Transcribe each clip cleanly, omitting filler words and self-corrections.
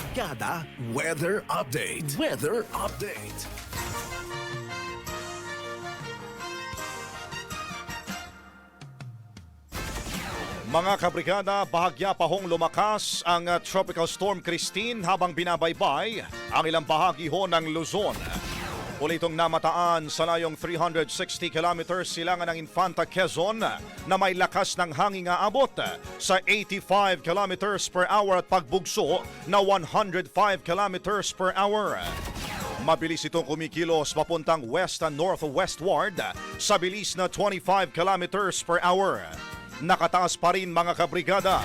Brigada Weather Update. Weather Update. Mga kabrigada, bahagya pa hong lumakas ang Tropical Storm Christine habang binabaybay ang ilang bahagi ho ng Luzon. Uli itong namataan sa layong 360 kilometers silangan ng Infanta Quezon na may lakas ng hangin aabot sa 85 kilometers per hour at pagbugso na 105 kilometers per hour. Mabilis itong kumikilos papuntang west and northwestward sa bilis na 25 kilometers per hour. Nakataas pa rin mga kabrigada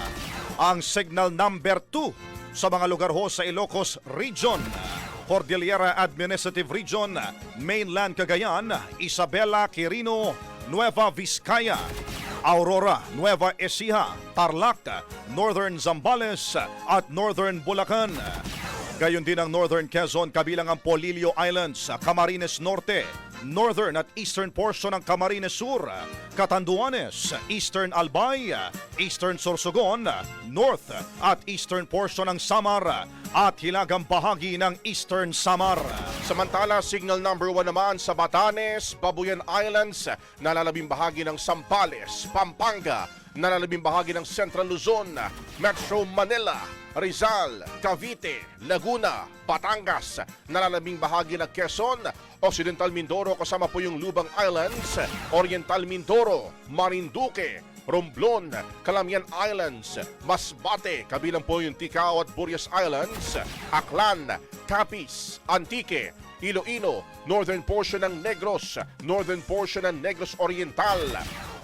ang signal number 2 sa mga lugar ho sa Ilocos Region, Cordillera Administrative Region, Mainland Cagayan, Isabela, Quirino, Nueva Vizcaya, Aurora, Nueva Ecija, Tarlac, Northern Zambales at Northern Bulacan. Gayon din ang Northern Quezon kabilang ang Polillo Islands, Camarines Norte, Northern at Eastern portion ng Camarines Sur, Catanduanes, Eastern Albay, Eastern Sorsogon, North at Eastern portion ng Samar at hilagang bahagi ng Eastern Samar. Samantala, signal number 1 naman sa Batanes, Babuyan Islands, nalalabing bahagi ng Sambales, Pampanga, nalalabing bahagi ng Central Luzon, Metro Manila, Rizal, Cavite, Laguna, Batangas, nalalabing bahagi ng Quezon, Occidental Mindoro kasama po yung Lubang Islands, Oriental Mindoro, Marinduque, Romblon, Calamian Islands, Masbate, kabilang po yung Ticao at Burias Islands, Aklan, Capiz, Antique, Iloilo, northern portion ng Negros, northern portion ng Negros Oriental,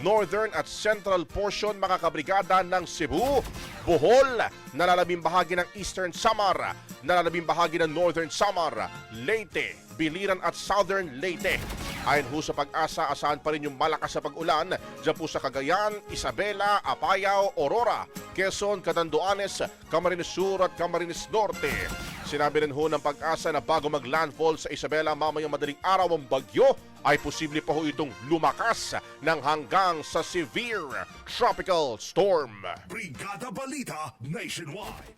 northern at central portion mga kabrigada ng Cebu, Bohol, nalalabing bahagi ng Eastern Samar, nalalabing bahagi ng Northern Samar, Leyte, Biliran at Southern Leyte. Ayon ho sa Pag-asa, asahan pa rin yung malakas sa pag-ulan dyan po sa Cagayan, Isabela, Apayao, Aurora, Quezon, Catanduanes, Camarines Sur at Camarines Norte. Sinabi rin ho ng Pag-asa na bago mag-landfall sa Isabela mamayang madaling araw ang bagyo, ay posible pa ho itong lumakas ng hanggang sa severe tropical storm. Brigada Balita Nationwide.